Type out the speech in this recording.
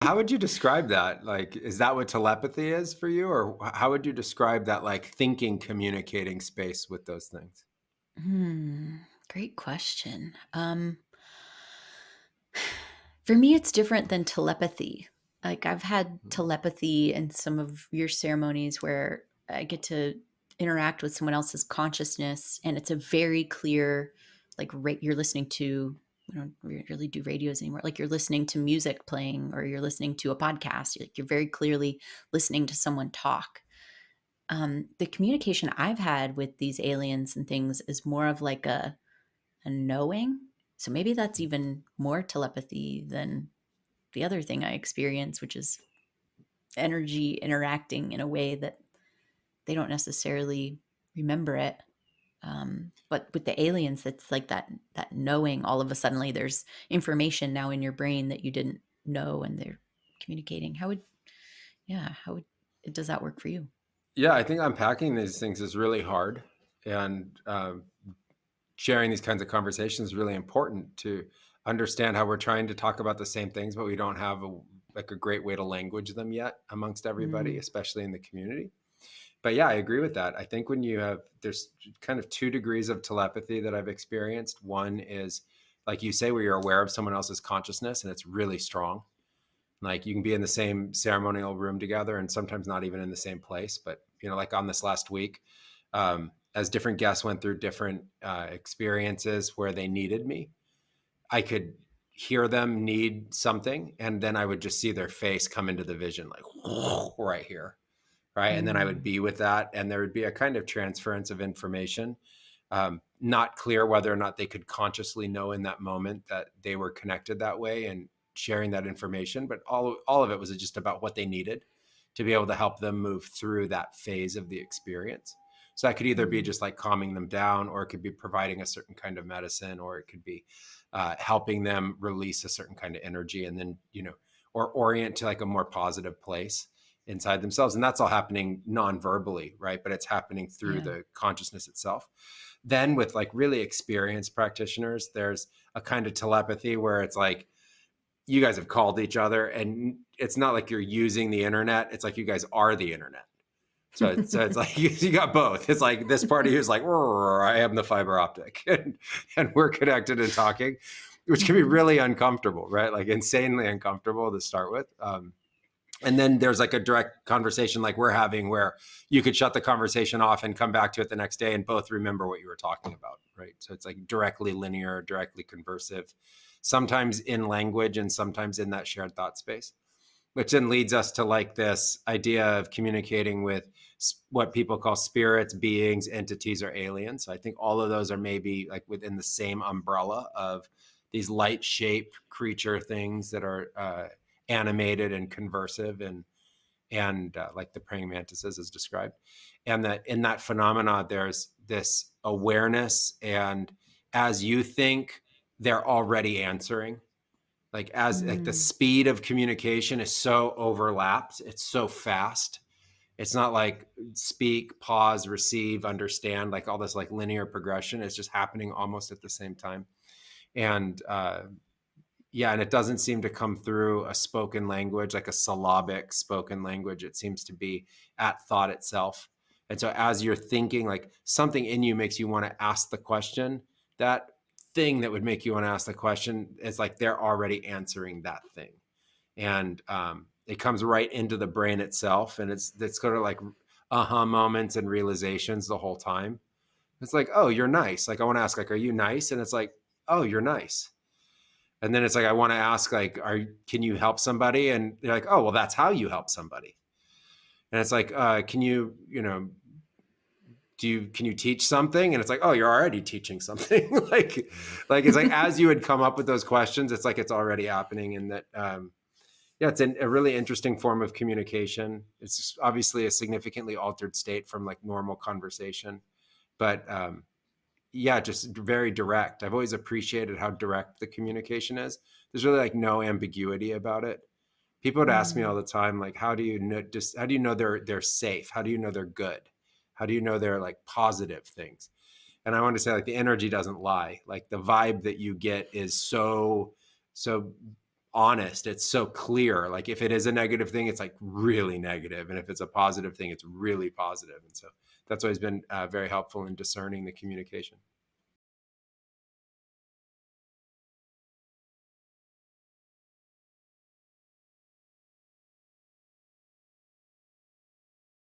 How would you describe that? Like, is that what telepathy is for you? Or how would you describe that, like, thinking, communicating space with those things? Hmm, great question. For me, it's different than telepathy. Like, I've had Mm, telepathy in some of your ceremonies where I get to interact with someone else's consciousness, and it's a very clear, like, you're listening to, we don't really do radios anymore. Like, you're listening to music playing, or you're listening to a podcast. You're very clearly listening to someone talk. The communication I've had with these aliens and things is more of like a knowing. So maybe that's even more telepathy than the other thing I experience, which is energy interacting in a way that they don't necessarily remember it. But with the aliens, it's like that knowing. All of a suddenly, there's information now in your brain that you didn't know, and they're communicating. How would does that work for you? Yeah, I think unpacking these things is really hard, and sharing these kinds of conversations is really important to understand how we're trying to talk about the same things, but we don't have a great way to language them yet amongst everybody, Mm, especially in the community. But yeah, I agree with that. I think when there's kind of two degrees of telepathy that I've experienced. One is, like you say, where you're aware of someone else's consciousness and it's really strong. Like you can be in the same ceremonial room together and sometimes not even in the same place. But, like on this last week, as different guests went through different experiences where they needed me, I could hear them need something. And then I would just see their face come into the vision, like right here, right? And then I would mm, be with that, and there would be a kind of transference of information. Not clear whether or not they could consciously know in that moment that they were connected that way and sharing that information, but all of it was just about what they needed to be able to help them move through that phase of the experience. So that could either be mm, just like calming them down, or it could be providing a certain kind of medicine, or it could be helping them release a certain kind of energy, and then or orient to like a more positive place inside themselves. And that's all happening non-verbally, right? But it's happening through yeah. the consciousness itself. Then with like really experienced practitioners, there's a kind of telepathy where it's like you guys have called each other, and it's not like you're using the internet. It's like you guys are the internet. So it's like you got both. It's like this part of you is like, I am the fiber optic, and we're connected and talking, which can be Mhm. really uncomfortable, right? Like insanely uncomfortable to start with. And then there's like a direct conversation like we're having where you could shut the conversation off and come back to it the next day and both remember what you were talking about, right? So it's like directly linear, directly conversive, sometimes in language and sometimes in that shared thought space, which then leads us to like this idea of communicating with what people call spirits, beings, entities, or aliens. So I think all of those are maybe like within the same umbrella of these light shaped creature things that are animated and conversive, and like the praying mantises as described. And that in that phenomena there's this awareness, and as you think, they're already answering. Like as like the Mm, speed of communication is so overlapped, it's so fast. It's not like speak, pause, receive, understand, like all this like linear progression. It's just happening almost at the same time. And yeah, and it doesn't seem to come through a spoken language, like a syllabic spoken language. It seems to be at thought itself. And so as you're thinking, like something in you makes you want to ask the question, that thing that would make you want to ask the question is like they're already answering that thing. And it comes right into the brain itself. And it's sort of like aha moments and realizations the whole time. It's like, oh, you're nice. Like I want to ask, like, are you nice? And it's like, oh, you're nice. And then it's like I want to ask, like, can you help somebody? And they're like, oh, well, that's how you help somebody. And it's like, can you, can you teach something? And it's like, oh, you're already teaching something. like it's like as you would come up with those questions, it's like it's already happening. And that, yeah, it's a really interesting form of communication. It's obviously a significantly altered state from like normal conversation, but yeah, just very direct. I've always appreciated how direct the communication is. There's really like no ambiguity about it. People would ask me mm, all the time, like, how do you know they're safe? How do you know they're good? How do you know they're like positive things? And I want to say like the energy doesn't lie. Like the vibe that you get is so honest. It's so clear. Like if it is a negative thing, it's like really negative. And if it's a positive thing, it's really positive. And so that's always been very helpful in discerning the communication.